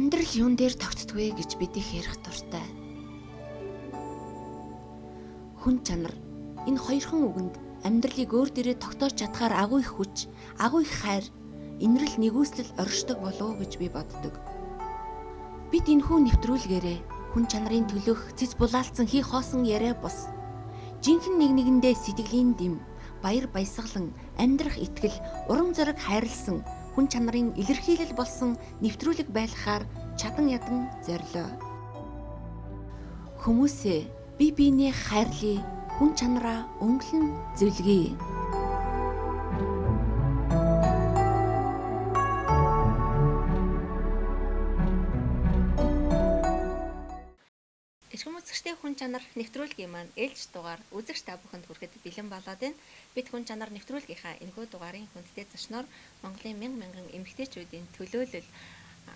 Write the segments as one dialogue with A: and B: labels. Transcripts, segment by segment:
A: Амьдрал юун дээр тогтдог вэ гэж бид их ярих дуртай. Хүн чанар энэ хоёрхан үгэнд амьдралыг өөр дээрээ тогтоож чадхаар агуу их хүч, агуу их хайр, инрэл нэгүслэл оршдог болов уу гэж би боддог. Бид энэхүү нэвтрүүлгээрээ хүн чанарын төлөөх цэц булаалцсан хий хоосон яриа бус. Жинхэнэ нэг нэгэндээ сэтгэлийн дэм, баяр баясгалан, амьдрах итгэл, урам зориг хайрлсан хүн чанарын илэрхийлэл болсон нэвтрүүлэг байлгахаар чадан ядан зорилоо. Хүмүүсээ бие биенээ хайрлая, хүн чанараа өнгөлн зөвлөе. Эрхэм үзэгчтэй хүн чанар нэвтрүүлгийн маань ээлж дугаар үзэгч та бүхэнд хүрэхэд бэлэн болоод байна. Бид хүн чанар нэвтрүүлгийнхаа энэхүү дугаарын хүндтэй зочноор Монголын мянган эмэгтэйчүүдийн төлөөлөл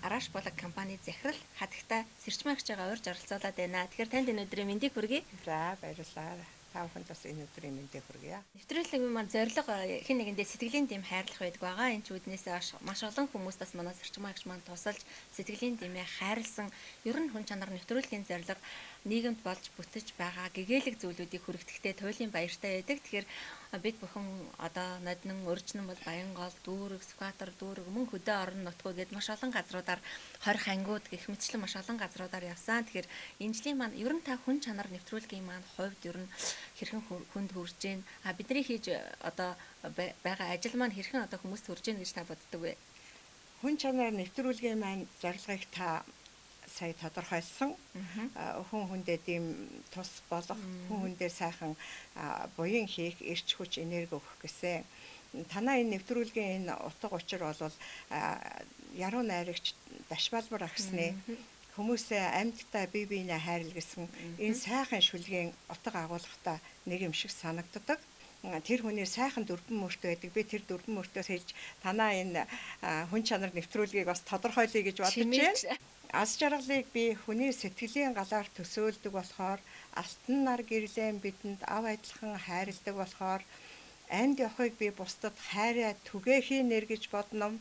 A: Араш Булаг компани захирал хатагта сэрчмээ агч байгаа урьж оролцуулаад байна. Тэгэхээр танд энэ өдрийн мэндийг хүргэе.
B: За баярлалаа. Та бүхэнд бас энэ өдрийн мэндийг хүргье.
A: Нэвтрүүлгийн маань зорилго хэн нэгэндээ сэтгэлийн дэм хайрлах байдаг байгаа. Энэ ч үднээс маш олон хүмүүс бас манай сэрчмээ агч маань тусалж сэтгэлийн дэмээ хайрлсан ер нь хүн чанар нэвтрүүлгийн зорилго нийгэмд болж бүтэж байгаа гэгээлэг зүйлүүдийг хүргэхдээ туйлын баяртай байдаг. Тэгэхээр бид бүхэн одоо ноднон өржнөн бол Баянгол, Дүүрэг, Сүхбаатар, Дүүрэг, мөн хөдөө орон нутгууд гээд маш олон газруудаар 20 ангиуд гэх мэтчлэн маш олон газруудаар явсан. Тэгэхээр энэ жилийн маань ер нь та хүн чанар нэвтрүүлгийн маань хувьд ер нь хэрхэн хүнд хүрж гэн бидний хийж одоо байгаа ажил маань хэрхэн одоо хүмүүст хүрж гэн гэж та боддог вэ?
B: Хүн чанар нэвтрүүлгийн маань зорилгыг та сая тодорхойлсон. Хүн хүндээ тийм тус болох, хүн хүндээ сайхан буян хийх, эрч хүч, энерги өгөх гэсэн. Танаа энэ нэвтрүүлгийн энэ утга учир бол яруу найрагч Дашбалбар агсны хүмүүсээ амьдтай бие биенээ хайрл гэсэн энэ сайхан шүлгийн утга агуулгатай нэг юм шиг санагддаг. Тэр хүний сайхан дөрвөн мөртөө байдаг. Би тэр дөрвөн мөртөөс хэлж танаа энэ хүн чанар нэвтрүүлгийг бас тодорхойлъё гэж бодож байна. Аз жаргалыг би хүний сэтгэлийн галаар төсөөлдөг болохоор, алтан нар гэрлэн бидэнд ав адилхан хайрладаг болохоор, амьд явахыг би бусдад хайраа түгээхий нэр гэж бодном.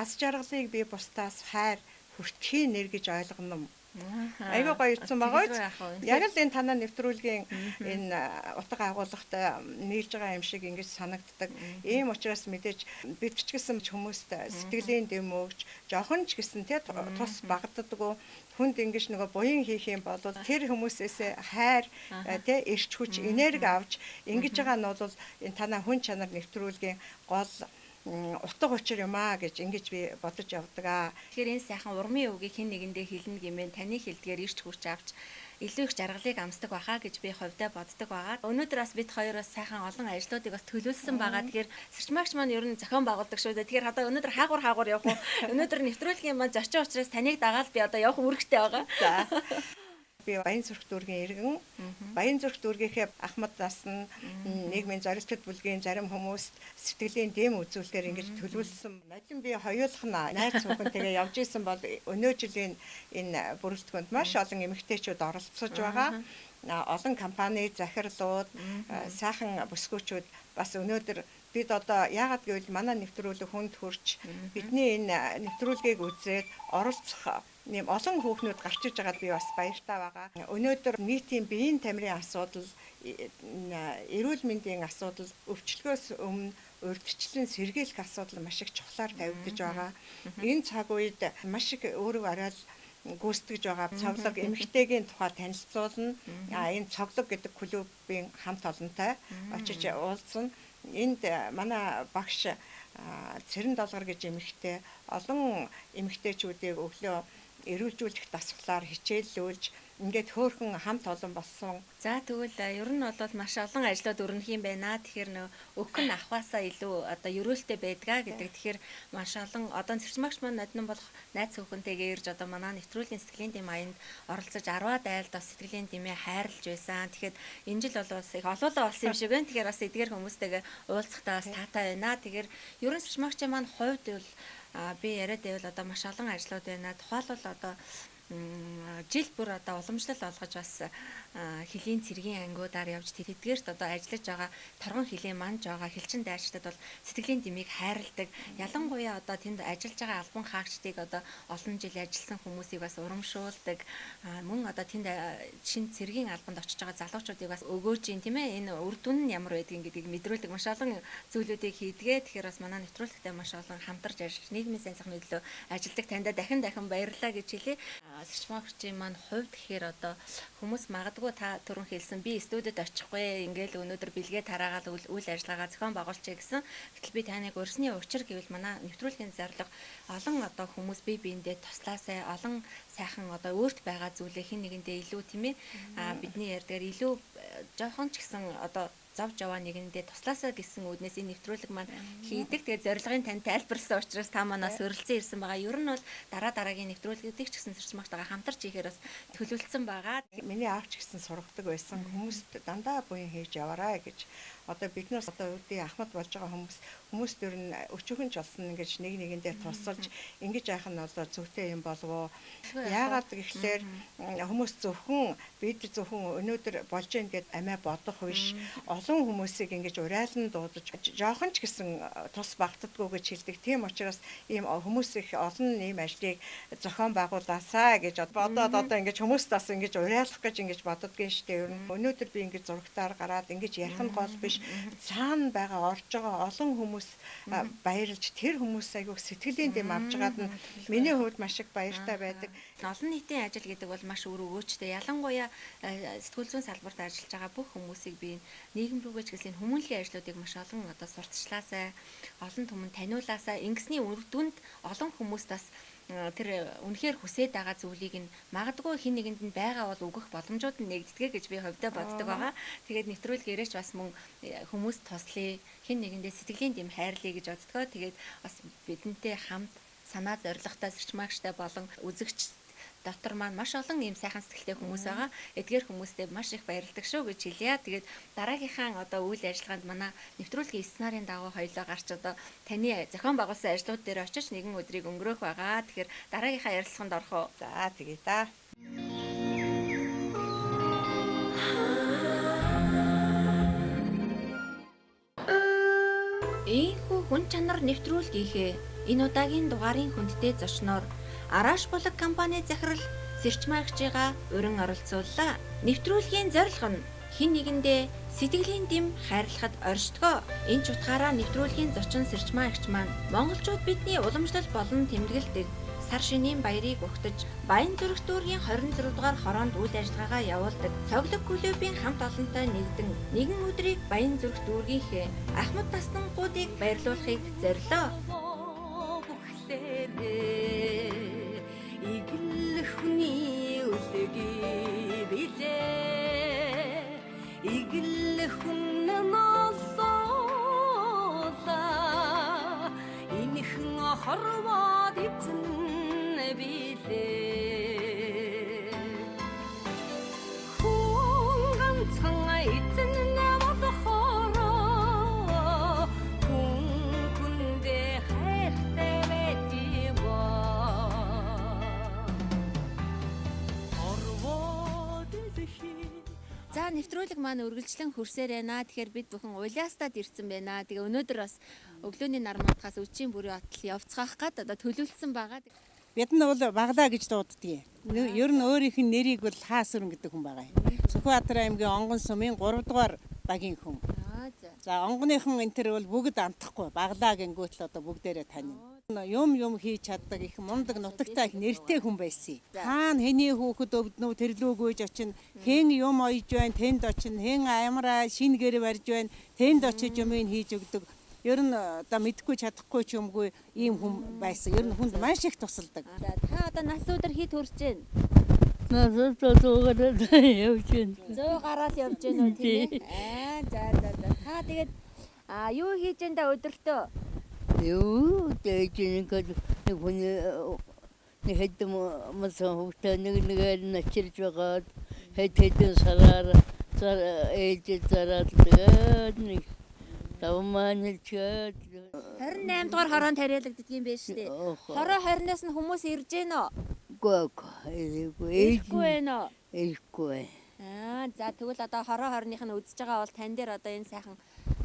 B: Аз жаргалыг би бусдаас хайр хүртхий нэр гэж ойлгоном. Айгуу гоё ирсэн байгаа. Яг л энэ танаа нэвтрүүлгийн энэ утга агуулгатай нийлж байгаа юм шиг ингэж санагддаг. Ийм учраас мэдээж бид ч гэсэн хүмүүст сэтгэлийн дэм өгч, жоохон ч гэсэн тус багддаггүй хүнд ингэж нөгөө буян хийх юм бол тэр хүмүүсээс хайр эрч хүч энерги авч ингэж байгаа нь бол энэ танаа хүн чанар нэвтрүүлгийн гол утга учир юм аа гэж ингэж би бодож явдаг аа.
A: Тэгэхээр энэ сайхан урмын үгийг хэн нэгэндээ хэлнэ гэмээр таны хэлдгээр ирч хүч авч илүү их жаргалыг амсдаг байхаа гэж би хувьдаа боддог байгаа. Өнөөдөр бас бид хоёроос сайхан олон ажлуудыг бас төлөвлөсөн байгаа. Тэгэхээр сэрчмаагч маань ер нь зохион байгуулдаг шүү дээ. Тэгэхээр одоо өнөөдөр хаагур явах уу? Өнөөдөр нэвтрүүлгийн маань зочин учраас таныг дагаад би одоо явах үүрэгтэй байгаа.
B: За. Би Баян зүрх дүүргийн иргэн. Баян зүрх дүүргийнхээ Ахмад насны нийгмийн зорилттой бүлгийн зарим хүмүүст сэтгэлийн дэм үзүүлэхээр ингэж төлөвлөсөн. Нодон би хоёулахна найз хүүхэнтэйгээ явж исэн бол өнөө жилийн энэ бүрэлдэхүүнд маш олон эмэгтэйчүүд оролцож байгаа. Олон компани захирлууд, сайхан бүсгүүчүүд бас өнөөдөр бид одоо яагаад гэвэл манай нэвтрүүлэг хүнд хүрч бидний энэ нэвтрүүлгийг үзээд оролцох нэм олон хүүхнүүд гарч иж байгаад би бас баяртай байгаа. Өнөөдөр нийтийн биеийн тамирын асуудал, эрүүл мэндийн асуудал, өвчлгөөс өмнө урьдчилан сэргийлэх асуудал маш их чухлаар тавигдаж байгаа. Энэ цаг үед маш их өөрөг орой гүйцэтгэж байгаа цоглог эмэгтэйгийн тухай танилцуулна. Энэ цоглог гэдэг клубын хамт олонтой очиж уулзна. Энд манай багш Цэрэн Долгор гэж эмэгтэй олон эмэгтэйчүүдийг өглөө эрүүлжүүлэх дасгалаар хичээллүүлж ингээд хөөхөн хамт олон болсон.
A: За тэгвэл ер нь бол маш олон ажлууд өрнөх юм байна. Тэгэхээр өгөх нь авахаасаа илүү одоо ерөөлтэй байдгаа гэдэг. Тэгэхээр маш олон одоо сэрчмаагч маань ноднон болох найз хүүхэнтэйгээ ирж одоо манай нэвтрүүлгийн сэтгэлийн дэм аянд оролцож 10-аад айлд бас сэтгэлийн дэмээ хайрлж байсан. Тэгэхээр энэ жил бол бас их олоолаа болсон юм шиг байна. Тэгэхээр бас эдгээр хүмүүстэйгээ уулзахтаа бас таатай байна. Тэгэхээр ер нь сэрчмаагчийн маань хувьд бол би яриад байвал одоо маш олон ажлууд байна. Тухайлбал одоо жил бүр одоо уламжлал олгож бас хилийн цэргийн ангиудаар явж тэдгээрт одоо ажиллаж байгаа торгон хилийн манд байгаа хилчин дайрчдад бол сэтгэлийн дэмийг хайрладаг. Ялангуяа одоо тэнд ажиллаж байгаа албан хаагчдыг одоо олон жил ажилласан хүмүүсийг бас урамшуулдаг. Мөн одоо тэнд шинэ цэргийн албанд очиж байгаа залуучуудыг бас өгөөж юм тийм ээ. Энэ үр дүн нь ямар байдгийг гэдгийг мэдрүүлдэг маш олон зүйлүүдийг хийдгээ. Тэгэхээр бас манай нэвтрүүлэгтээ маш олон хамтарч ажиллаж нийгмийн сайн сайхны төлөө ажилладаг. Таньда дахин баярлалаа гэж хэлье. Сэрчмаагчийн маань хувьд гэхээр одоо хүмүүс магадгүй та түрүүн хэлсэн би студид очихгүй ингээл өнөөдөр бэлгээ тараагаад үйл ажиллагаа зохион байгуулчих гэсэн. Гэтэл би таныг урьсны учир гэвэл манай нэвтрүүлгийн зорилго олон одоо хүмүүс бие биендээ туслаасай олон сайхан одоо өөрт байгаа зүйлээ хэн нэгэндээ илүү тийм ээ бидний ярьдгаар илүү жоохон ч гэсэн одоо зовж яваа нэгэндээ туслаасаа гэсэн үднээс энэ нэвтрүүлэг маань хийдэг. Тэгээд зорилгын тань тайлбарласан учраас та манаас өрөлцөн ирсэн байгаа. Ер нь бол дараагийн нэвтрүүлгүүдийг ч гэсэн сэрчмаагтайгаа хамтарч хийхээр бас төлөвлөсөн байгаа.
B: Миний аав ч гэсэн сургадаг байсан. Хүмүүст дандаа буян хийж яваарай гэж. Одоо биднээс одоо үүдээ ахмад болж байгаа хүмүүс төр нь өчөөхөн ч болсон ингэж нэг нэгэндээ тусалж ингэж яах нь одоо зөвхөн юм болов уу? Яагаад гэвэл хүмүүс зөвхөн өнөөдөр болж гэн гэд амиа бодох биш. Олон хүмүүсийг ингэж урайлан дуудаж жоохон ч гэсэн тус багтдаггүй гэж хэлдэг. Тийм учраас ийм хүмүүс их олон ийм ажлыг зохион байгуулаасаа гэж бодоод одоо ингэж хүмүүст бас ингэж урайлах гэж ингэж боддгийн штэ. Ер нь өнөөдөр би ингэж зурагтаар гараад ингэж ярих нь гол биш. Цаана байгаа орж байгаа олон хүмүүс баярлж тэр хүмүүс айгүй сэтгэлийн дэм авч байгаад нь миний хувьд маш их баяртай байдаг.
A: Олон нийтийн ажил гэдэг бол маш өөр өгөөжтэй. Ялангуяа сэтгүүл зүйн салбарт ажиллаж байгаа бүх хүмүүсийг би нийгэм рүүгээ ч гэсэн хүмүүнлэгийн ажлуудыг маш олон одоо сурталчлаасай, олон түмэнд таниулаасай, ингэсний үр дүнд олон хүмүүс бас тэр үнэхээр хүсээд байгаа зүйлийг нь магадгүй хин нэгэнд нь байгаа бол өгөх боломжууд нь нэгддэг гэж би хувьдаа боддог байгаа. Тэгээд нэвтрүүлгээрээч бас мөн хүмүүс туслая, хин нэгэндээ сэтгэлийн дэм хайрлая гэж боддгоо. Тэгээд бас бидэнтэй хамт санаа зоригтой сэрчмаагчтай болон үзэгч дотор маань маш олон ийм сайхан сэтгэлтэй хүмүүс байгаа. Эдгээр хүмүүстээ маш их баярлалдаг шүү гэж хэлье. Тэгээд дараагийнхаа одоо үйл ажиллагаанд манай нэвтрүүлгийн сценарын дагуу хоёлоо гарч одоо таны зохион байгуулсан ажлууд дээр очиж нэгэн өдрийг өнгөрөөх байгаа. Тэгэхээр дараагийнхаа ярилцлаганд орох уу?
B: За тэгээ да.
A: Ийхүү хүн чанар нэвтрүүлгийнхээ энэ удаагийн дугаарын хүндтэй зочноор Араш булаг компани захирал сэрчмаагчигаа урин оролцууллаа. Нэвтрүүлгийн зорилго нь хин нэгэндээ сэтгэлийн дэм хайрлахад оршдгоо. Энэ ч утгаараа нэвтрүүлгийн зочин сэрчмаагч маань монголчууд бидний уламжлал болон тэмдэглэдэг сар шинийн баярыг өгтөж Баян зүрх дүүргийн 26 дугаар хороонд үйл ажиллагаагаа явуулдаг. Цоглог клубын хамт олонтой нэгдэн нэгэн өдрийг Баян зүрх дүүргийнхээ Ахмад Наснангуудыг баярлуулахыг зорилоо. Иглэхүний үлэги билээ иглэхүн ноллоо инхэн хорвоод эзэн билээ хүн ганцхан эзэн болохоороо хүн хүндээ хайртай байдива. За нэвтрүүлэг маань үргэлжлэн хөрсөөр байна. Тэгэхээр бид бүхэн улаастад ирсэн байна. Тэгээ өнөөдөр бас өглөөний нар мандахаас үчийн бүрийн хотол явцгаах гээд одоо төлөвлөсөн байгаа.
C: Бид нь бол Баглаа гэж дууддаг. Ер нь өөрийнх нь нэрийг бол Хаасүрэн гэдэг хүн байгаа юм. Сүхбаатар аймгийн Онгон сумын 3 дугаар багийн хүн. За онгоныхан энэ төр бол бүгд амтахгүй. Баглаа гингүүт л одоо бүгдээрээ таньна. Юм хийж чаддаг их мундаг нутагтай их нэртэй хүн байсан. Хаана хэний хүүхэд өвднө тэрлүүгүйж очин хэн юм ойж байна тэнд очин хэн амраа шин гэр барьж байна тэнд очиж юмыг хийж өгдөг. Ер нь одоо мэдхгүй чадахгүй ч юмгүй ийм хүн байсан. Ер нь хүнд маш их тусалдаг.
A: За та одоо нас өдөр хэд хүрч байна?
D: Нас өдөр 100 гараад явж байна.
A: 100 гараад явж байна уу тийм ээ? За. Та тэгээд юу хийж энэ да өдөртөө?
D: Юу дэж нэг хүн нэг хэдэн масан хөвгтэй нэгээр начирж байгаад хэдэн сараар ээж зараад тэгээд нэг тавманэлчээд
A: 28 дугаар хороонд хариалагддаг юм байна шүү дээ. Хороо 20-наас нь хүмүүс ирж гэнэ үү?
D: Ирэхгүй байна уу?
E: Ирэхгүй.
D: За тэгвэл одоо хороо хорных нь үзэж байгаа бол тань дээр одоо энэ сайхан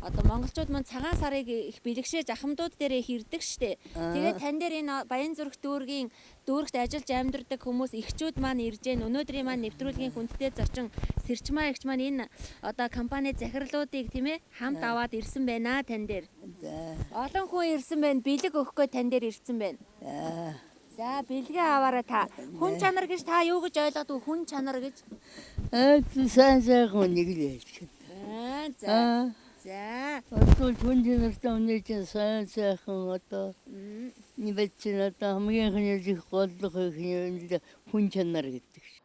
D: одоо монголчууд мань цагаан сарыг их бэлгшээж ахмадууд дээрээ хэрдэг штэ. Тэгээд тань дээр энэ Баянзүрх дүүрэгт ажиллаж амьдардаг хүмүүс эхчүүд маань ирж гэн өнөөдрийн маань нэвтрүүлгийн хүндтэй зочин Сэрчмаа эгч маань энэ одоо компани захирлуудыг тийм ээ хамт аваад ирсэн байна тань дээр. Олон хүн ирсэн байна. Бэлэг өгөхгүй тань дээр ирсэн байна. За бэлгээ аваарай та. Хүн чанар гэж та юу гэж ойлгодог хүн чанар гэж?
E: Сайн сайхан нэг л ярьж.
D: За. За.
E: Одоо хүн чанартай өнөө чинь сайн сайхан одоо нэвчэн одоо хамгийн их голлох их хүн чанар гэдэг.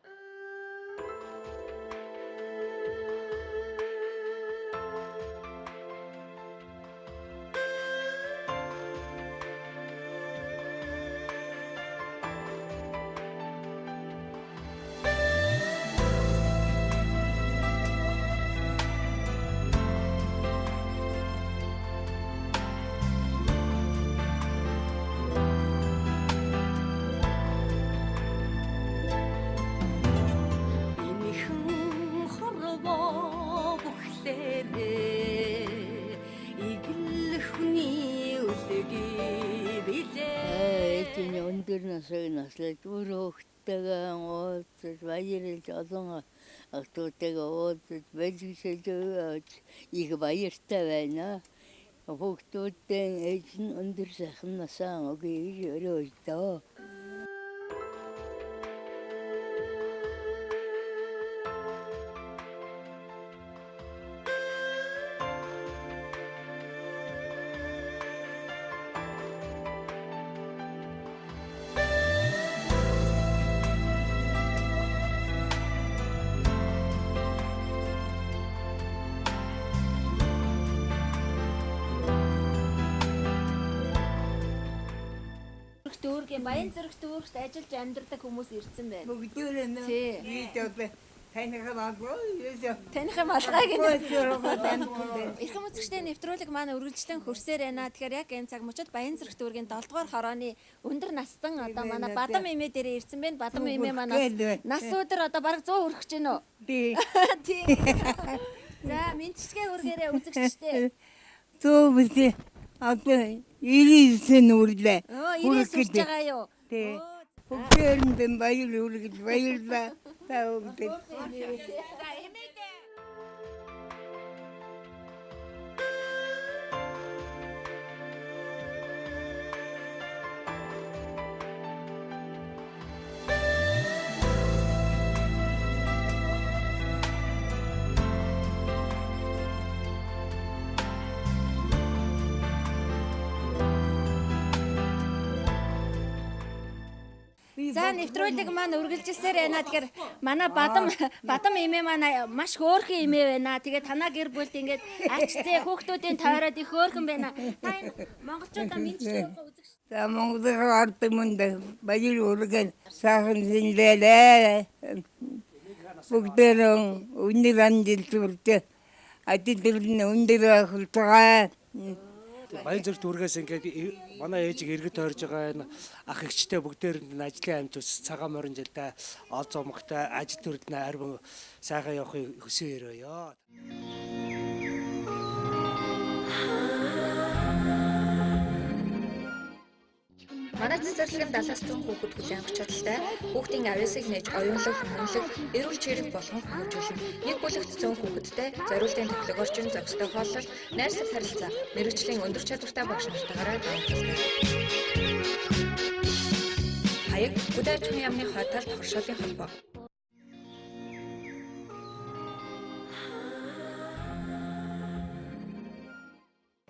E: Өндөр насыг наслаж өөрөө хөлтэйгээ уулзаж баярлж олон охтуудтайгаа уулзаж баярлж их баяртай байна. Хүүхдүүдтэй ээж нь өндөр сайхан насаа өгье гэж өрөөдөө.
D: Дүүргийн Баянзүрх дүүрэгт ажиллаж амьдардаг хүмүүс ирсэн байна.
B: Бүгдөө
D: Тий.
B: таних
D: малгай гэнэ. Эрхэм үзэгчдийн нэвтрүүлэг маань үргэлжлэн хөрсөөр байна. Тэгэхээр яг энэ цаг мөчид Баянзүрх дүүргийн 7 дугаар хорооны өндөр настан одоо манай Бадам эмээ дээрээ ирсэн байна. Бадам эмээ манаас нас өдөр одоо бараг 100 хүрэх гэж байна уу?
B: Тий.
D: Тий. За мэдчгээ үргээрээ үзэгчтэй.
E: Зөө бити одоо 99 нүрлээ.
D: 99 хүрч байгаа юу?
E: Тий. Бүгдээр нь баяр үргэж баярлаа. Та бүгд.
D: За эмээдээ. За нэвтрүүлэг маань үргэлжилсээр байна. Тэгэхээр манай Бадам эмээ маань маш хөөрхөн эмээ байна. Тэгээд танаа гэр бүлд ингээд ач зээ хүүхдүүдийн тойроод их хөөрхөн байна. Та энэ монголчуудаа мэдчихээ үзэгч.
E: За Монголын ард түмэнд баяр үргэн сайхан зинлээ. Бүгдээр өндөр амжилт хүртээ. Адилхан өндөр хурцгаа.
F: Баянзүрх дүүргээс ингээд манай ээжиг эргэж тойрж байгаа энэ ах эгчтэй бүгдээр нь ажлын амьд ус цагаан морин жилдээ ол зомгтой ажил төрөлд арвин сайхан явахыг хүсье өрөөё.
A: Манай цэцэрлэгийн 70-100 хүүхэд хүлээн авч чадaltaй хүүхдийн авьяасыг нээж оюунлаг, хүмүүнлэг, эрүүл чирэг болгон хөгжүүлнэ. Нэг бүлэгт 100 хүүхэдтэй зориултын төлөв орчин зохистой хооллол, найрсаг харилцаа, мэргэжлийн өндөр чадвартай багш нартайгаараа даатгалтай. Хаяг Бүдэ аж ахуйн яамны хойдолд хоршоолын холбоо.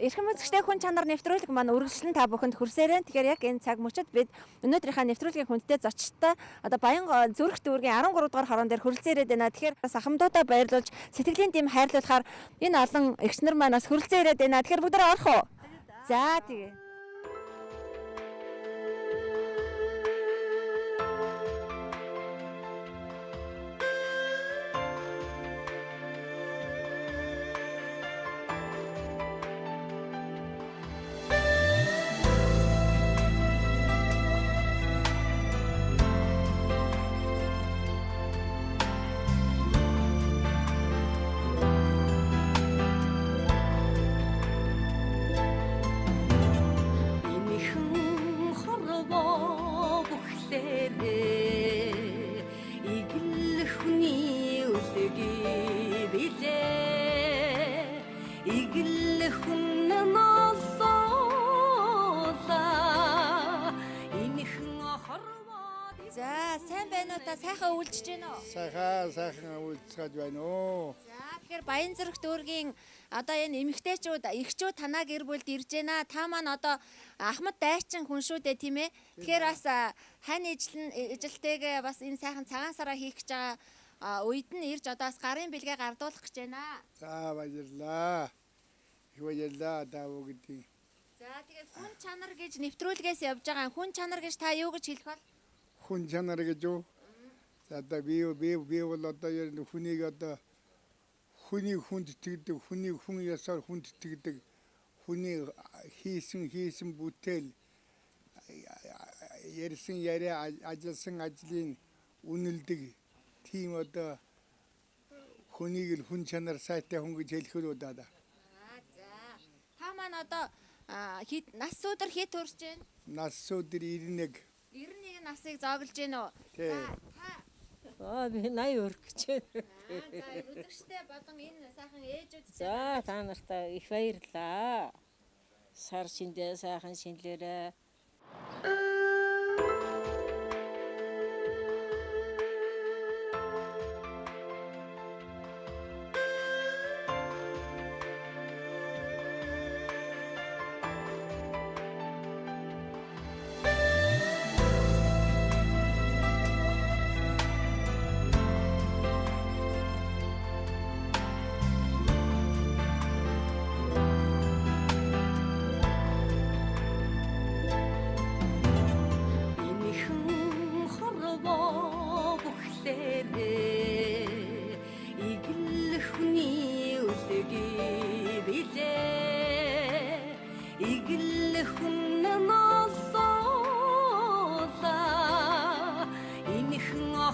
A: Эрхэм үзэгчтэй хүн чанар нэвтрүүлэг маань үргэлжлэн та бүхэнд хүрсээрэн. Тэгэхээр яг энэ цаг мөчид бид өнөөдрийнхээ нэвтрүүлгийн хүндтэй зочдтой одоо Баянзүрх дүүргийн 13 дугаар хорон дээр хүрэлцэн ирээд байна. Тэгэхээр ахмадуудаа баярлуулж сэтгэлийн дэм хайрлуулахаар энэ олон эгч нар манаас хүрэлцэн ирээд байна. Тэгэхээр бүгдээ орох уу? За тэгээ.
G: игэл хүн нооллоо инхэн хорвоо.
D: За сайн байна уу та? Сайхан үйлчж байна уу?
H: Сайхан үйлцгэж байна уу.
D: За тэгэхээр Баянзүрх дүүргийн одоо энэ эмэгтэйчүүд, эгчүүд танаа гэр бүлд ирж байна. Та маань одоо Ахмад дайчин хүн шүү дээ, тийм ээ. Тэгэхээр бас хань ижилтэйгээ бас энэ сайхан цагаан сараа хийх гэж байгаа үед нь ирж одоо бас гарын бэлгээ гардуулах гэж байна.
H: За баярлаа. Их баярлаа даав гэдэг.
D: За тэгээд хүн чанар гэж нэвтрүүлгээс явж байгаа. Хүн чанар гэж та юу гэж хэлэх вэ?
H: Хүн чанар гэж юу? За одоо би бол одоо хүнийг одоо хүний хүнд итгэдэг, хүний хүн ясаар хүнд итгэдэг, хүний хийсэн бүтээл, ярьсан яриа, ажилласан ажлын үнэлдэг тийм одоо хүнийг л хүн чанар сайтай хүн гэж хэлэх үү даа.
D: За. Та маань одоо нас өдөр хэд төрж байна?
H: Нас өдөр 91.
D: 91 насыг зоглож байна уу?
H: Тий.
C: Би 80 өргөж байна.
D: За үзэгчтэй болон энэ сайхан ээжүүд.
C: За та нартай их баярлаа. Сар шиндээ сайхан шинлээрээ.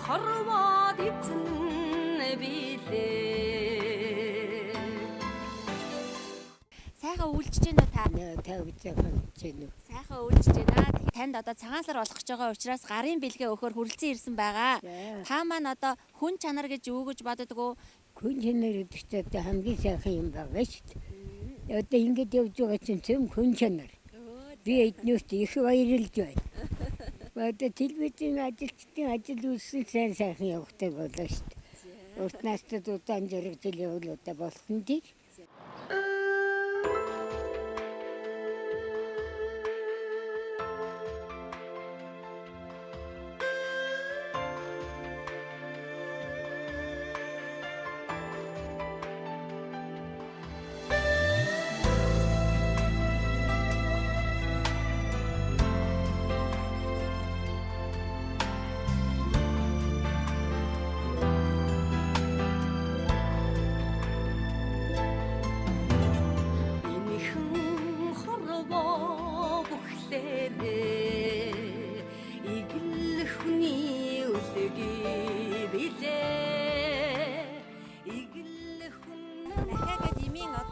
G: хорвоод эзэн билээ.
D: Сайхан үйлчж байна уу та?
E: Та үзээхэн чинь үү.
D: Сайхан үйлчж байна. Танд одоо цагаан сар болох гэж байгаа учраас гарын бэлгээ өгөхөр хүрэлцэн ирсэн байгаа. Та маань одоо хүн чанар гэж юу гэж боддог уу?
E: Хүн чанар гэдэгт одоо хамгийн сайхан юм байгаа шүү дээ. Одоо ингэж явж байгаа чинь зөв хүн чанар. Би эднээс их баярлж байна. Одоо телевизийн ажилчдын ажил үйлсэн сайхан явахтай болоо шүү дээ. Урт настад удаан зэрэгжил явуулуудаа болсон тийм.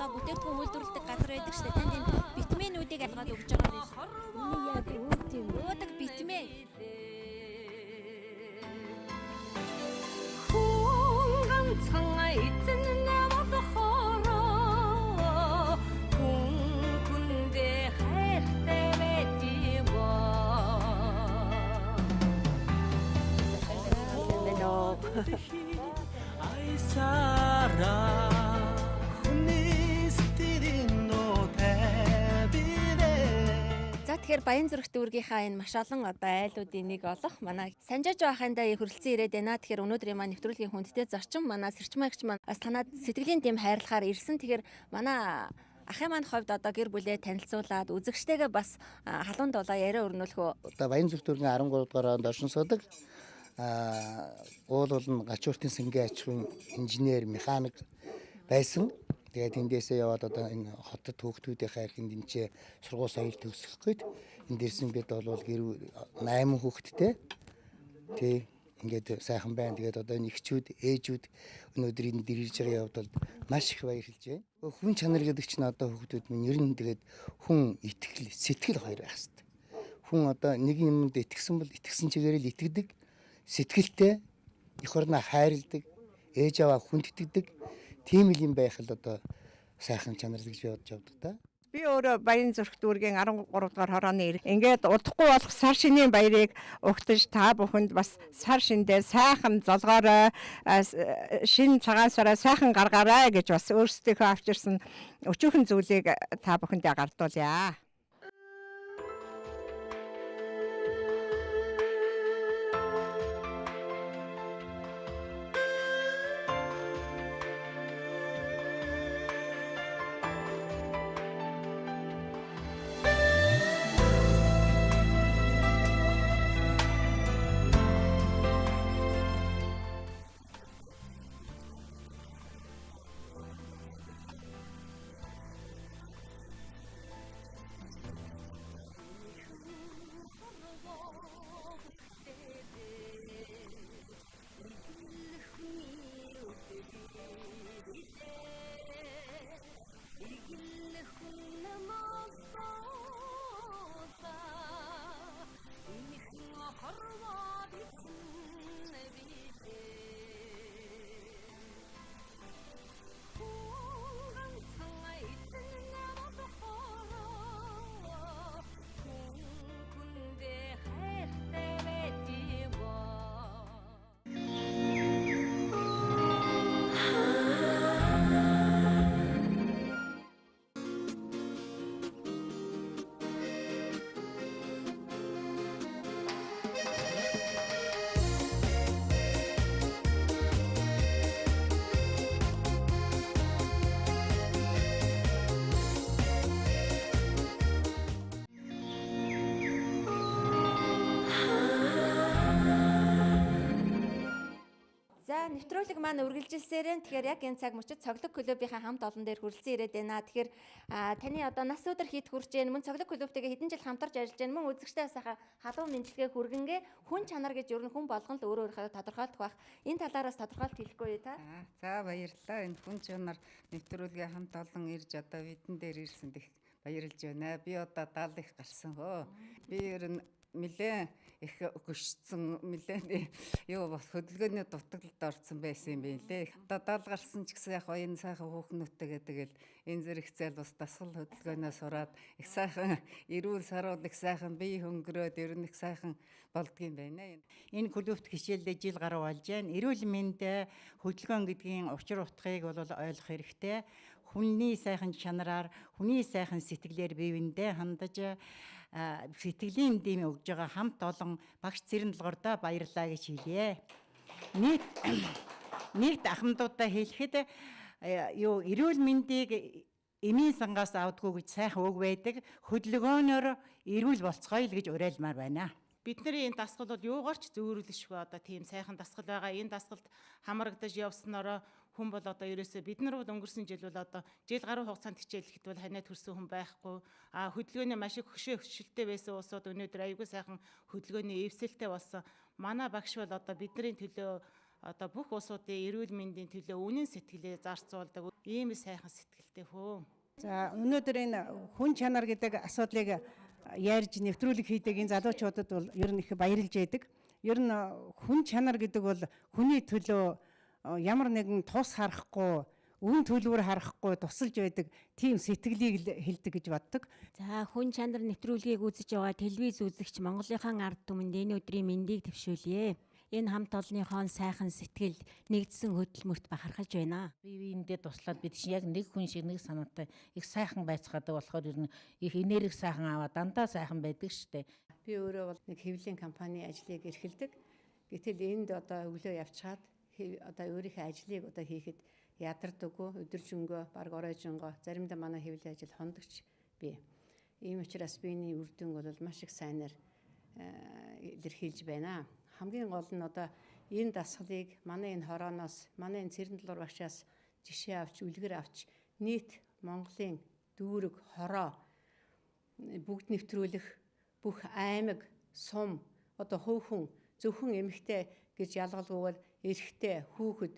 D: Бүтээгдэхүүн үйлдвэрлэдэг газар байдаг шүү дээ. Танд энэ витаминуудыг алгаад өгч байгаа юм.
E: Үний яг үүдийн
D: Уудаг витамин.
G: Хүн ганцхан эзэн болохоороо хүн хүндээ хайртай байдгаа.
I: Айсара
D: Тэгэхээр Баянзүрх дүүргийнхаа энэ маш олон одоо айлуудын нэг олох манай Санжааж байхандаа хүрэлцэн ирээд байна. Тэгэхээр өнөөдрийн маань нэвтрүүлгийн хүндтэй зорчин манай сэрчмаагч маань бас танаад сэтгэлийн дэм хайрлахаар ирсэн. Тэгэхээр манай ахын маань хувьд одоо гэр бүлээ танилцуулаад үзэгчтэйгээ бас халуун дулаа яриа өрнүүлэх үү.
J: Одоо Баянзүрх дүүргийн 13 дугаар онд оршин суудаг. Уул бол нь Гачууртын сэнгийн аж ахуйн инженер, механик байсан. Тэгээд эндээсээ яваад одоо энэ хотод хүүхдүүдийнхээ энд энэ сургууль соёл төгсөх гээд энд ирсэн бид бол гэр 8 хүүхэдтэй. Тий ингээд сайхан байна. Тэгээд одоо энэ эхчүүд, ээжүүд өнөөдөр энд ирж байгаа явд бол маш их баярлж байна. Хүн чанар гэдэг чинь одоо хүүхдүүд минь ер нь тэгээд хүн итгэл, сэтгэл хоёр байх хэрэгтэй. Хүн одоо нэг юмд итгэсэн бол итгэсэн чигээр л итгэдэг. Сэтгэлтэй эх орноо хайрладаг, ээж аваа хүнд итгэдэг. Тийм л юм байх л одоо сайхан чанар л гэж би бодож явдаг да.
B: Би өөрөө Баян зүрх дүүргийн 13 дугаар хорооны ирэх. Ингээд удахгүй болох сар шинийн баярыг угтаж та бүхэнд бас сар шиндээ сайхан золгоорой, шин цагаан сараа сайхан гаргаарай гэж бас өөрсдийнхөө авчирсан өчүүхэн зүйлийг та бүхэндээ гардуулъя.
D: За нэвтрүүлэг маань үргэлжилсээрэн тэгэхээр яг энэ цаг мөчид цоглог клубийнхаа хамт олон дээр хүрэлцэн ирээд байна. Тэгэхээр таны одоо нас өдөр хит хүрч जैन мөн цоглог клубтэйгээ хэдэн жил хамтарч ажиллаж जैन мөн үзэгчтэй сайхан халуун мэдлэгээ хүргэнгээ хүн чанар гэж ер нь хүн болгон л өөрөө өөрийнхөө тодорхойлох байх. Энэ талаараас тодорхойлт хэлэхгүй юу та?
I: За баярлалаа. Энэ хүн чанар нэвтрүүлгээ хамт олон ирж одоо бидэн дээр ирсэнд их баярлж байна. Би одоо 70 их гарсан хөө. Би ер нь нэлээд их гүшсэн нэлээд юу бас хөдөлгөөний дутагдлалд орсон байсан юм билээ. Одоо 70 гарсан ч гэсэн яг энэ сайхан хүүхнүүдтэйгээ тэгэл энэ зэрэг зээл бас дасгал хөдөлгөөнөө сураад их сайхан эрүүл саруул их сайхан бие хөнгөрөөд ер нь их сайхан болдгийм байна.
K: Энэ клубт хичээлдээ жил гаруй болж байна. Эрүүл мэнд хөдөлгөөн гэдгийн учир утгыг бол ойлгох хэрэгтэй. Хүний сайхан чанараар, хүний сайхан сэтгэлээр биевиндээ хандаж сэтгэлийн дэм өгж байгаа хамт олон багш Цэрэндулгордоо баярлалаа гэж хэлье. Нийт ахмадуудаа хэлэхэд эрүүл мэндийг эмийн сангаас авдаггүй гэж сайхан үг байдаг. Хөдөлгөөнөөр эрүүл болцгоё л гэж уриалмаар байна. Бидний энэ дасгал бол юугаар ч зөөрүүлэшгүй одоо тийм сайхан дасгал байгаа. Энэ дасгалд хамрагдаж явснараа хүн бол одоо ерөөсөө бид нар бол өнгөрсөн жил бол одоо жил гаруй хугацаанд хичээлэхэд бол ханаа төрсөн хүн байхгүй. Хөдөлгөөний маш их хөшөлттэй байсан улсууд өнөөдөр аюулгүй сайхан хөдөлгөөний эвсэлтэй болсон. Манай багш бол одоо бидний төлөө одоо бүх улсуудын эрүүл мэндийн төлөө үнэн сэтгэлээ зарцуулдаг ийм сайхан сэтгэлтэй хөө.
C: За өнөөдөр энэ хүн чанар гэдэг асуудлыг ярьж нэвтрүүлэг хийдэг энэ залуучуудад бол ер нь их баярлж байдаг. Ер нь хүн чанар гэдэг бол хүний төлөө ямар нэгэн тус харахгүй, үн төлбөр харахгүй тусалж байдаг тийм сэтгэлийг хэлдэг гэж боддог.
D: За хүн чанар нэвтрүүлгийг үзэж байгаа телевиз үзэгч Монголынхаа ард түмэнд энэ өдрийн мэндийг төвшүүлье. Энэ хамт олонныхон сайхан сэтгэл нэгдсэн хөдөлмөрт бахархаж байна.
L: Бие биендээ туслаад бид чинь яг нэг хүн шиг нэг санаатай их сайхан байцгаадаг болохоор ер нь их энерги сайхан аваа дандаа сайхан байдаг штэ.
I: Би өөрөө бол нэг хэвлэлийн компани ажлыг эрхэлдэг. Гэтэл энд одоо өглөө явчаад одоо өөрийнхөө ажлыг одоо хийхэд ядардаггүй, өдөржингөө, баг оройжингоо заримдаа манай хэвлэлийн ажил хондогч би. Ийм учраас биений үр дүн бол маш их сайнаар илэрхийлж байна. Хамгийн гол нь одоо энэ дасгалыг манай энэ хорооноос, манай энэ Цэрэндулгор багшаас жишээ авч, үлгэр авч нийт Монголын дүүрэг, хороо бүгд нэвтрүүлэх бүх аймаг, сум, одоо хувь хүн, зөвхөн эмэгтэй гэж ялгалгүйгээр эрэгтэй, хүүхэд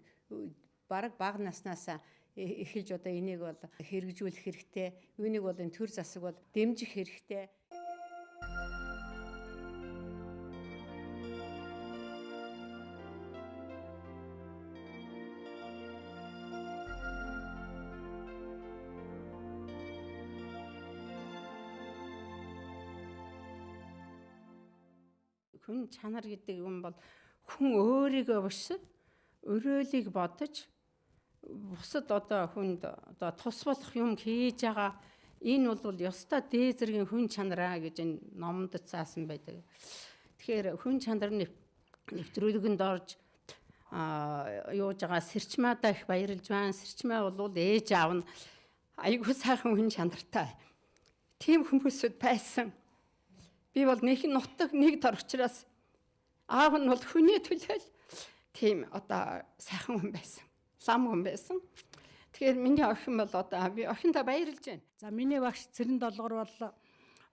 I: бараг бага наснаас эхэлж одоо энийг бол хэрэгжүүлэх хэрэгтэй. Үүнийг бол энэ төр засаг бол дэмжих хэрэгтэй. хүн чанар гэдэг юм бол хүн өөрийгөө биш өрөөлийг бодож бусад одоо хүнд одоо тус болох юм хийж байгаа энэ бол ёстой дээд зэргийн хүн чанараа гэж энэ номонд заасан байдаг. Тэгэхээр хүн чанар нэвтрүүлгэнд орж юуж байгаа сэрчмаадаа их баярлж байна. Сэрчмаа бол ээж аав нь айгүй сайхан хүн чанартай. Тийм хүмүүсүүд байсан. Би бол нэг нутаг нэг дор учраас аав нь бол хүний төлөөл тийм одоо сайхан хүн байсан. Лам хүн байсан. Тэгэхээр миний охин бол одоо би охиндоо баярлж байна.
M: За миний багш Цэрэн Долгор бол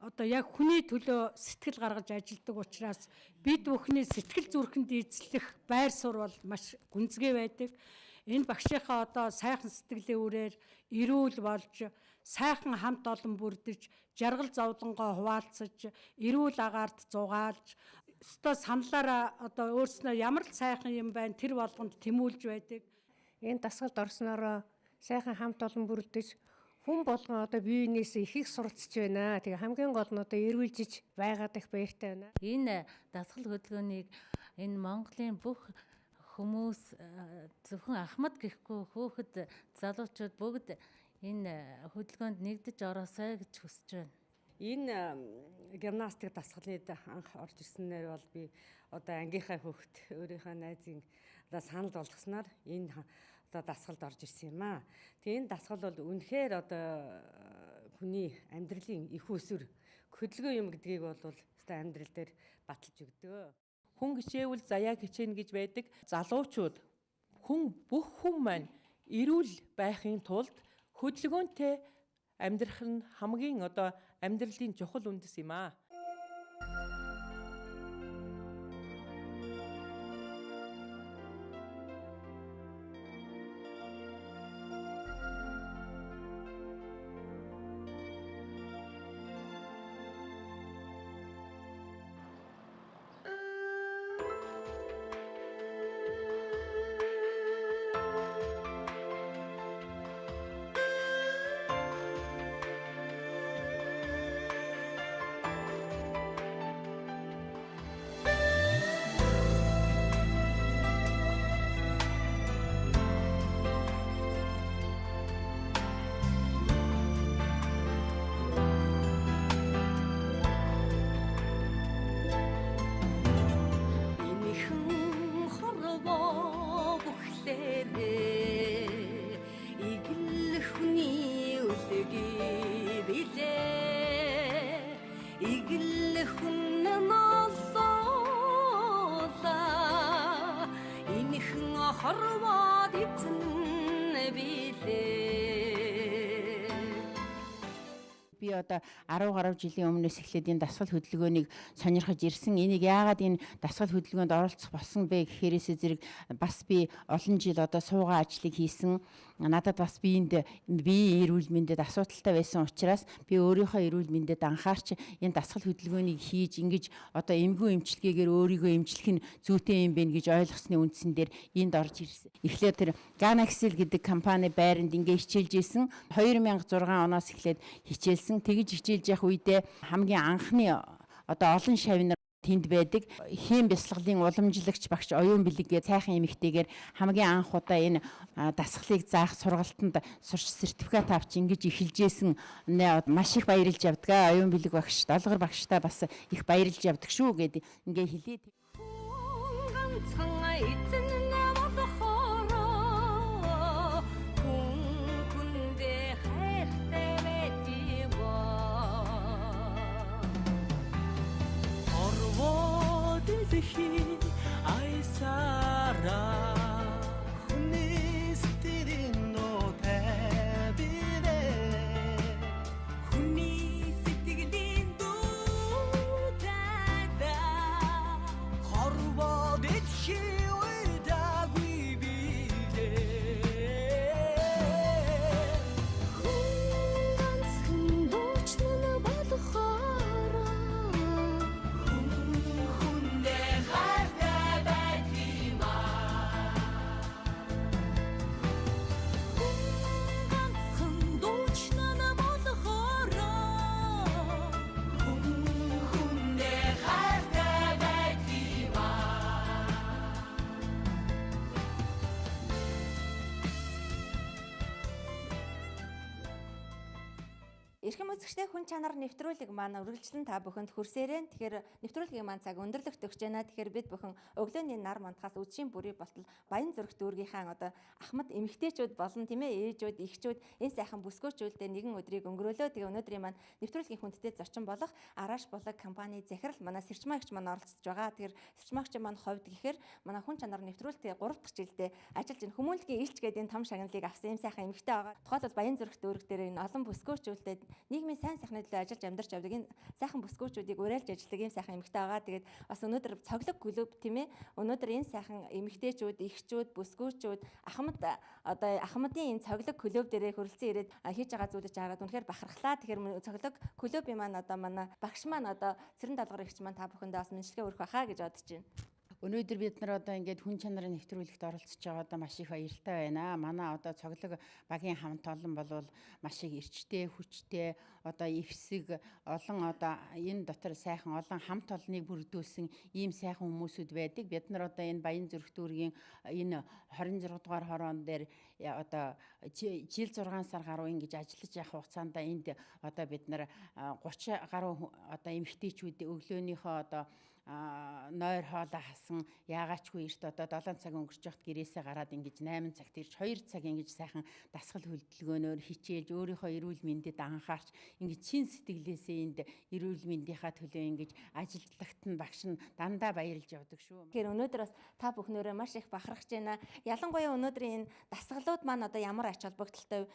M: одоо яг хүний төлөө сэтгэл гаргаж ажилладаг учраас бид бүхний сэтгэл зүрхэнд эзлэх байр суурь бол маш гүнзгий байдаг. Энэ багшийнхаа одоо сайхан сэтгэлийн үрээр эрүүл болж, сайхан хамт олон бүрдэж, жаргал зовлонгоо хуваалцаж, эрүүл агаарт зугаалж, өстой саналаараа одоо өөрснөө ямар л сайхан юм байна тэр болгонд тэмүүлж байдаг.
I: Энэ дасгалд орснороо сайхан хамт олон бүрдэж хүн болгон одоо биенээс их суралцж байна. Тэгээ хамгийн гол нь одоо эрүүлжиж байгаад их баяртай байна.
L: Энэ дасгал хөдөлгөөнийг энэ Монголын бүх хүмүүс зөвхөн Ахмад гэхгүй хөөхд залуучууд бүгд энэ хөдөлгөөнд нэгдэж ороосой гэж хүсэж байна.
I: Энэ гимнастик дасгалыг анх орж ирсэнээр бол би одоо ангийнхаа хүүхэд өөрийнхөө найзын одоо санал болгосноор энэ одоо дасгалд орж ирсэн юм аа. Тэгээ энэ дасгал бол үнэхээр одоо хүний амьдралын их усүр хөдөлгөөн юм гэдгийг бол одоо амьдрал дээр баталж өгдөг.
N: Хүн гişээвэл заяа хичээнэ гэж байдаг. Залуучууд бүх хүн маань эрүүл байхын тулд хөдөлгөөнтэй амьдрах нь хамгийн одоо амьдралын чухал үндэс юм аа.
L: Би одоо 10 гаруй жилийн өмнөөс эхлээд энэ дасгал хөдөлгөөнийг сонирхож ирсэн. Энийг яагаад энэ дасгал хөдөлгөөнд оролцох болсон бэ гэхээрээс зэрэг бас би олон жил одоо суугаа ажлыг хийсэн. Надад бас биеийн эрүүл мэндэд асуудалтай байсан учраас би өөрийнхөө эрүүл мэндэд анхаарч энэ дасгал хөдөлгөөнийг хийж ингэж одоо эмгүү эмчилгээгээр өөрийгөө эмчлэх нь зүйтэй юм бэ гэж ойлгосны үндсэн дээр энд орж ирсэн. Эхлээд тэр Ganaxil гэдэг компани байранд ингэ хичээлж исэн. 2006 оноос эхлээд хичээлсэн. Тэгж хичээлж явах үедээ хамгийн анхны одоо олон шавнар тэнд байдаг. Хийм бясалгалын уламжлагч багш оюун бэлэг гэж сайхан эмэгтэйгээр хамгийн анх удаа энэ дасгалыг заах сургалтанд сурч сертификат авч ингэж эхэлжсэн маш их баярлж явдаг. Оюун бэлэг багш, Долгор багштай бас их баярлж явдаг шүү гэдэг ингээ хэлээ.
D: Эрхэм үзэгчдээ хүн чанар нэвтрүүлэг маань үргэлжлэн та бүхэнд хүрсээрэн. Тэгэхээр нэвтрүүлгийн маань цаг өндөрлөгт өгч байна. Тэгэхээр бид бүхэн өглөөний нар мандахаас үдшийн бүрий болтол Баян зүрх дүүргийнхаа одоо ахмад эмэгтэйчүүд болон тийм ээ ээжүүд, эхчүүд энэ сайхан бүсгүүчүүдтэй нэгэн өдрийг өнгөрөөлөө. Тэгээ өнөөдрийн маань нэвтрүүлгийн хүндтэй зочин болох Араш булаг компани захирал манай сэрчмаагч маань оролцож байгаа. Тэгэхээр сэрчмаагч маань хувьд гэхээр манай хүн чанар нэвтрүүлэлтээ 3 дахь жилдээ ажиллаж энэ хүмүүнлэгийн илч гэдэг энэ том шагналыг авсан юм сайхан эмэгтэй байгаа. Тухайлбал Баян зүрх дүүрэг дээр энэ олон бүсгүүчүүдтэй нийгмийн сайн сайхны төлөө ажиллаж амьдарч явдаг энэ сайхан бүсгүүчүүдийг уриалж ажилладаг ийм сайхан эмэгтэй байгаа. Тэгээд бас өнөөдөр цоглог клуб тийм ээ. Өнөөдөр энэ сайхан эмэгтэйчүүд, эхчүүд, бүсгүүчүүд ахмадын энэ цоглог клуб дээрээ хүрэлцэн ирээд хийж байгаа зүйлж хараад үнэхээр бахархлаа. Тэгэхээр цоглог клубын маань одоо манай багш маань одоо Цэрэн даалгавар эгч маань та бүхэндээ бас мэдлэгээ өргөх байхаа гэж бодож байна.
L: Өнөөдөр бид нар одоо ингээд хүн чанарын нэвтрүүлэгт оролцож байгаа одоо маш их баяртай байна. Манай одоо цоглог багийн хамт олон болвол маш их эрчтэй, хүчтэй, одоо эвсэг олон одоо энэ дотор сайхан олон хамт олныг бүрдүүлсэн ийм сайхан хүмүүсүүд байдаг. Бид нар одоо энэ Баян зүрх дүүргийн энэ 26 дугаар хорон дээр одоо жил 6 сар гаруй ингэж ажиллаж явах хугацаанд энд одоо бид нар 30 гаруй одоо эмэгтэйчүүд өглөөнийхөө одоо нойр хоолоо хасан яагаачгүй эрт одоо 7 цаг өнгөрч явахт гэрээсээ гараад ингэж 8 цагт ирж 2 цаг ингэж сайхан дасгал хөдөлгөөнөөр хичээлж өөрийнхөө эрүүл мэндэд анхаарч ингэж чин сэтгэлээсээ энд эрүүл мэндийнхаа төлөө ингэж ажилтлагт нь багш нь дандаа баярлж явдаг шүү.
D: Тэгэхээр өнөөдөр бас та бүхнээрээ маш их бахархаж байна. Ялангуяа өнөөдрийн энэ дасгалууд маань одоо ямар ач холбогдолтой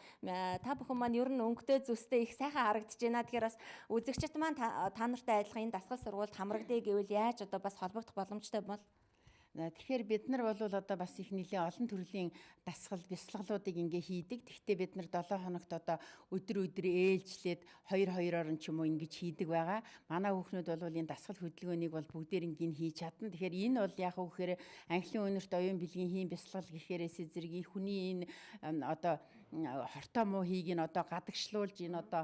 D: та бүхэн маань ер нь өнгөтэй зүстэй их сайхан харагдаж байна. Тэгэхээр бас үзэгчд маань та нартай адилхан энэ дасгал сургуульд хамрагдъя гэвэл яаж одоо бас холбогдох боломжтой бол?
L: Тэгэхээр бид нар бол одоо бас их нэлээд олон төрлийн дасгал, бясалгалуудыг ингээ хийдэг. Гэхдээ бид нар 7 хоногт одоо өдөр ээлжлээд 2-2-оор нь ч юм уу ингэж хийдэг байгаа. Манай хүүхнүүд бол энэ дасгал хөдөлгөөнийг бол бүгдээрингийн хийж чадна. Тэгэхээр энэ бол яг үхээр Английн үнэрт оюун билгийн хийм бясалгал гэхээрээс зэрэг хүний энэ одоо хортой муу хийг нь одоо гадагшлуулж энэ одоо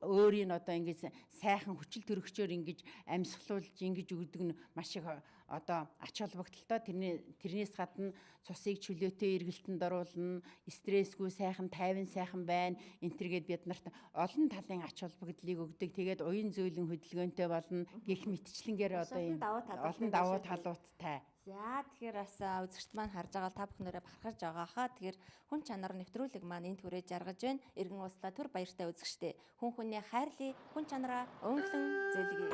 L: өөрийн одоо ингэж сайхан хүчил төрөгчөөр ингэж амьсгалуулж ингэж өгдөг нь маш их одоо ач холбогдолтой. Тэрнээс гадна цусыг чөлөөтэй эргэлтэнд оруулна, стрессгүй сайхан тайван сайхан байна. Энтергээд бид нарт олон талын ач холбогдлыг өгдөг. Тэгээд уян зөөлөн хөдөлгөөнтэй болно. Гэх мэтчлэнгээр одоо энэ олон давуу талуудтай.
D: За тэгэхээр бас үзэгчд маань харж байгаа та бүхнээрээ бахархаж байгаа хаа. Тэгэхээр хүн чанар нэвтрүүлэг маань энэ түрээ жаргаж байна. Иргэн ууслаа түр баяртай үзэгчдээ. Хүн хүнээ хайрлая, хүн чанараа өнгөлөн зөөлгий.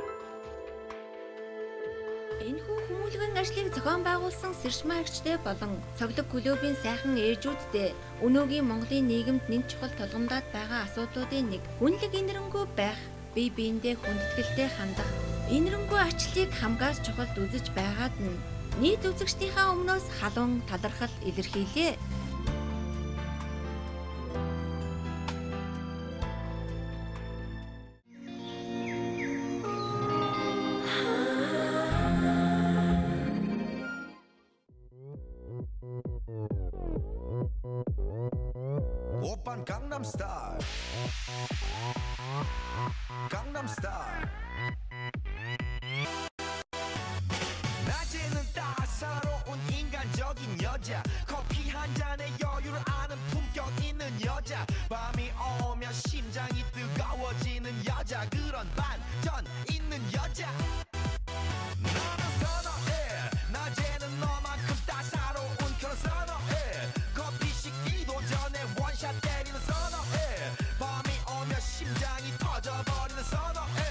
A: Энэхүү хүмүүлгэн ажлыг зохион байгуулсан сэрчмаагчдээ болон цоглог клубын сайхан ээжүүддээ өнөөгийн Монголын нийгэмд нэн чухал тулгамдаад байгаа асуудлуудын нэг үнэлэг инэрэнгүү байх, бие биендээ хүндэтгэлтэй хандах, инэрэнгүү ачлыг хамгаас чухалд үзэж байгаад нь нийт үзэгчдийнхаа өмнөөс халуун талархал илэрхийлээ.
O: Oppan Gangnam Style. Gangnam Style. 낮에는 따사로운 인간적인 여자, 커피 한 잔에 여유를 아는 품격 있는 여자, 밤이 오면 심장이 뜨거워지는 여자, 그런 반전 있는 여자 나는 선호해. 낮에는 너만큼 따사로운 그런 선호해. 커피 식기도 전에 원샷 때리는 선호해. 밤이 오면 심장이 터져버리는 선호해.